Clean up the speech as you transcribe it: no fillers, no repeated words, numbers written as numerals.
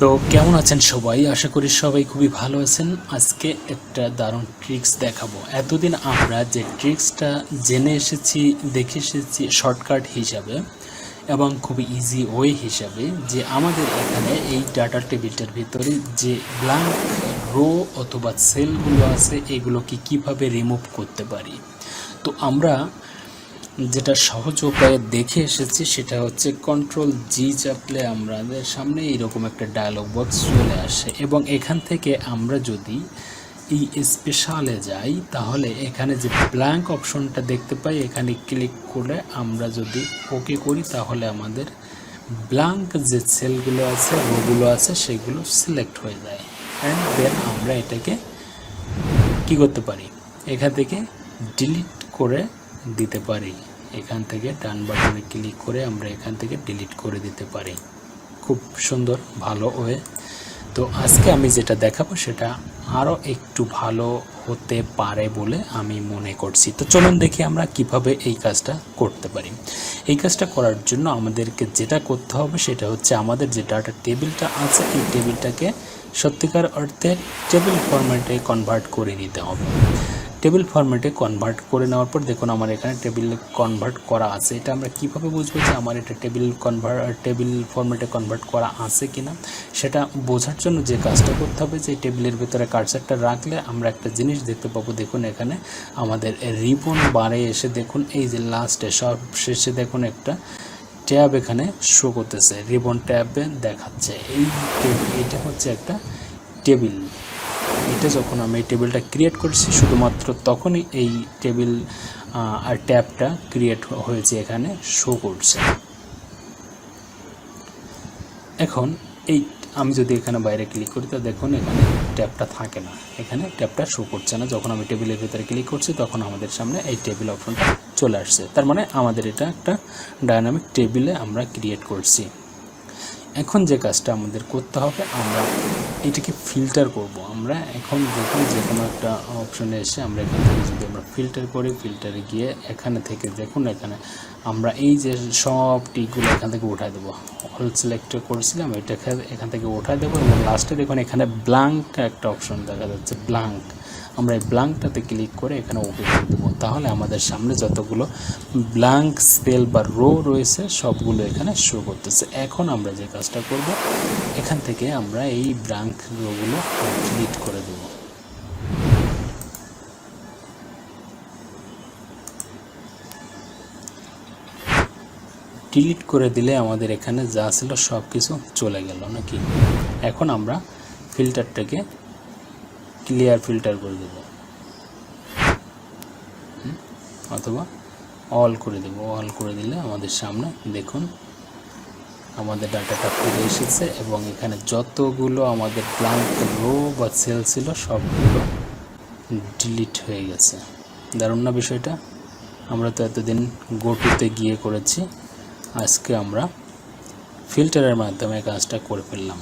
তো কেমন আছেন সবাই? আশা করি সবাই খুবই ভালো আছেন। আজকে একটা দারুণ ট্রিক্স দেখাবো। এতদিন আমরা যে ট্রিক্সটা জেনে এসেছি, দেখে এসেছি শর্টকাট হিসাবে এবং খুবই ইজি ওয়ে হিসাবে, যে আমাদের এখানে এই ডাটা টেবিলটার ভিতরে যে ব্ল্যাঙ্ক রো অথবা সেলগুলো আছে এগুলোকে কিভাবে রিমুভ করতে পারি। তো আমরা যেটা সহজ উপায়ে দেখে এসেছি সেটা হচ্ছে কন্ট্রোল জি চাপলে আমাদের সামনে এইরকম একটা ডায়লগ বক্স চলে আসে এবং এখান থেকে আমরা যদি এই স্পেশালে যাই তাহলে এখানে যে ব্ল্যাঙ্ক অপশনটা দেখতে পাই এখানে ক্লিক করে আমরা যদি ওকে করি তাহলে আমাদের ব্ল্যাঙ্ক যে সেলগুলো আছে রোগুলো আছে সেগুলো সিলেক্ট হয়ে যায়। অ্যান্ড দেন আমরা এটাকে কি করতে পারি, এখান থেকে ডিলিট করে দিতে পারি। এখান থেকে ডান বাটনে ক্লিক করে আমরা এখান থেকে ডিলিট করে দিতে পারি। খুব সুন্দর, ভালো ওয়ে। তো আজকে আমি যেটা দেখাবো সেটা আরও একটু ভালো হতে পারে বলে আমি মনে করছি। তো চলুন দেখি আমরা কিভাবে এই কাজটা করতে পারি। এই কাজটা করার জন্য আমাদেরকে যেটা করতে হবে সেটা হচ্ছে আমাদের যে ডাটা টেবিলটা আছে এই টেবিলটাকে সত্যিকার অর্থে টেবিল ফরম্যাটে কনভার্ট করে নিতে হবে। টেবিল ফরম্যাটে কনভার্ট করে নেওয়ার পর দেখুন আমার এখানে টেবিল কনভার্ট করা আছে। এটা আমরা কিভাবে বুঝবো যে আমার এটা টেবিল ফরম্যাটে কনভার্ট করা আছে কিনা, সেটা বোঝার জন্য যে কাজটা করতে হবে যে টেবিলের ভিতরে কার্সারটা রাখলে আমরা একটা জিনিস দেখতে পাবো। দেখুন এখানে আমাদের রিবন বারে এসে দেখুন এই যে লাস্টে সব শেষে দেখুন একটা ট্যাব এখানে শো করতেছে, রিবন ট্যাবে দেখাচ্ছে। এইটা হচ্ছে একটা টেবিল। এটা যখন আমি এই টেবিলটা ক্রিয়েট করেছি শুধুমাত্র তখনই এই টেবিল আর ট্যাবটা ক্রিয়েট হয়েছে, এখানে শো করছে। এখন এই আমি যদি এখানে বাইরে ক্লিক করি তো দেখুন এখানে ট্যাবটা থাকে না, এখানে ট্যাবটা শো করছে না। যখন আমি টেবিলের ভিতরে ক্লিক করছি তখন আমাদের সামনে এই টেবিল অপশনটা চলে আসছে। তার মানে আমাদের এটা একটা ডায়নামিক টেবিলে আমরা ক্রিয়েট করছি। এখন যে কাজটা আমাদের করতে হবে, আমরা এটাকে ফিল্টার করব। আমরা এখন দেখুন যে কোনো একটা অপশনে এসে আমরা এখান থেকে যদি আমরা ফিল্টার করি, ফিল্টারে গিয়ে এখানে থেকে দেখুন এখানে আমরা এই যে সব টিকগুলো এখান থেকে উঠাই দেবো। অল সিলেক্ট করেছিলাম, এটাকে এখান থেকে উঠাই দেবো এবং লাস্টে দেখুন এখানে ব্ল্যাঙ্ক একটা অপশন দেখা যাচ্ছে, ব্ল্যাঙ্ক। আমরা এই ব্ল্যাঙ্কটাতে ক্লিক করে এখানে ওকে করে দেবো। তাহলে আমাদের সামনে যতগুলো ব্ল্যাঙ্ক সেল বা রো রয়েছে সবগুলো এখানে শো করতেছে। এখন আমরা যে কাজটা করব, এখান থেকে আমরা এই ব্ল্যাঙ্ক রোগুলো ডিলিট করে দেবো। ডিলিট করে দিলে আমাদের এখানে যা ছিল সব কিছু চলে গেল নাকি। এখন আমরা ফিল্টারটাকে ক্লিয়ার ফিল্টার করে দেব অথবা অল করে দেব। অল করে দিলে আমাদের সামনে দেখুন আমাদের ডাটাটা ফিরে এসেছে এবং এখানে যতগুলো আমাদের ব্ল্যাঙ্ক রো বা সেল ছিল সবগুলো ডিলিট হয়ে গেছে। দারুণ না বিষয়টা? আমরা তো এতদিন গোটুতে গিয়ে করেছি, আজকে আমরা ফিল্টারের মাধ্যমে কাজটা করে ফেললাম।